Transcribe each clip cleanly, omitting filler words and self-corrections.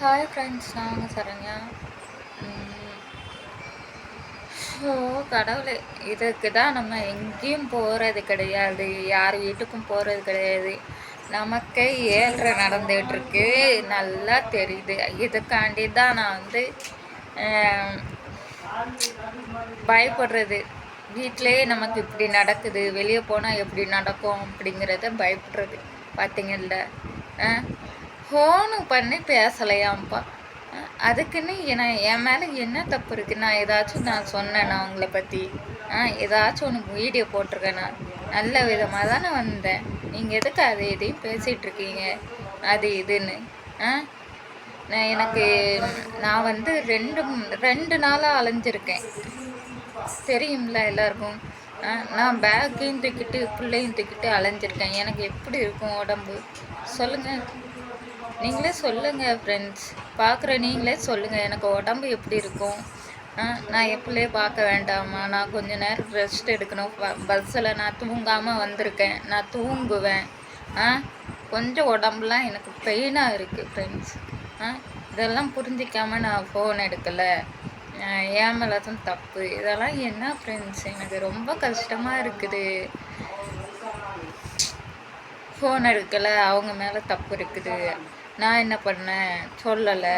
Hi friends, நான் உங்கள் Saranya. So கடவுளே, இதுக்கு தான் நம்ம எங்கேயும் போகிறது கிடையாது, யார் வீட்டுக்கும் போகிறது கிடையாது. நமக்கே 7:30 நடந்துகிட்ருக்கு, நல்லா தெரியுது. இதுக்காண்டி தான் நான் பயப்படுறது. வீட்டிலேயே நமக்கு இப்படி நடக்குது, வெளியே போனால் எப்படி நடக்கும் அப்படிங்கிறத பயப்படுறது. பார்த்தீங்கல்ல, ஃபோனு பண்ணி பேசலையாம்ப்பா. அதுக்குன்னு என் மேலே என்ன தப்பு இருக்குது? நான் சொன்னேன்னா உங்களை பற்றி? ஏதாச்சும் ஒன்று வீடியோ போட்டிருக்கேன்னா? நல்ல விதமாக தானே வந்தேன். நீங்கள் எதுக்கு அதை இதையும் பேசிகிட்ருக்கீங்க அது இதுன்னு? நான் ரெண்டு நாளாக அலைஞ்சிருக்கேன், தெரியும்ல எல்லாருக்கும். நான் பேக்கையும் தூக்கிட்டு பிள்ளையும் தூக்கிட்டு அலைஞ்சிருக்கேன். எனக்கு எப்படி இருக்கும் உடம்பு சொல்லுங்கள், நீங்களே சொல்லுங்கள் ஃப்ரெண்ட்ஸ். பார்க்குற நீங்களே சொல்லுங்கள், எனக்கு உடம்பு எப்படி இருக்கும்? நான் என் பிள்ளைய பார்க்க வேண்டாமா? நான் கொஞ்சம் நேரம் ரெஸ்ட் எடுக்கணும். பஸ்ஸில் நான் தூங்காமல் வந்திருக்கேன், நான் தூங்குவேன். கொஞ்சம் உடம்புலாம் எனக்கு பெயினாக இருக்குது ஃப்ரெண்ட்ஸ். இதெல்லாம் புரிஞ்சிக்காமல் நான் ஃபோன் எடுக்கலை. ஏன் மேலே தான் தப்பு. இதெல்லாம் என்ன ஃப்ரெண்ட்ஸ், எனக்கு ரொம்ப கஷ்டமாக இருக்குது. ஃபோன் எடுக்கலை, அவங்க மேலே தப்பு இருக்குது. நான் என்ன பண்ணேன் சொல்லலை.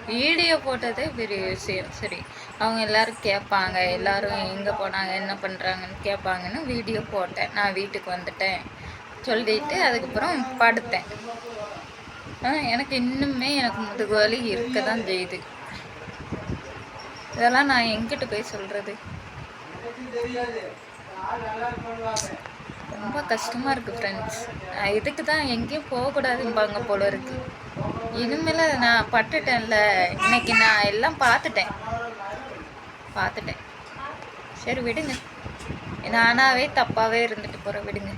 வீடியோ போட்டதே பெரிய விஷயம். சரி, அவங்க எல்லோரும் கேட்பாங்க, எல்லோரும் எங்கே போனாங்க என்ன பண்ணுறாங்கன்னு கேட்பாங்கன்னு வீடியோ போட்டேன். நான் வீட்டுக்கு வந்துட்டேன் சொல்லிட்டு அதுக்கப்புறம் படுத்தேன். எனக்கு இன்னுமே முதுகு வலி இருக்க தான் செய்யுது. இதெல்லாம் நான் எங்கிட்ட போய் சொல்கிறது? ரொம்ப கஷ்டமாக இருக்குது ஃப்ரெண்ட்ஸ். இதுக்கு தான் எங்கேயும் போகக்கூடாதும்பாங்க போல இருக்குது. இனிமேல் நான் பட்டுட்டேன்ல, இன்னைக்கு நான் எல்லாம் பார்த்துட்டேன். சரி விடுங்க, நானாகவே தப்பாகவே இருந்துட்டு போகிறேன், விடுங்க.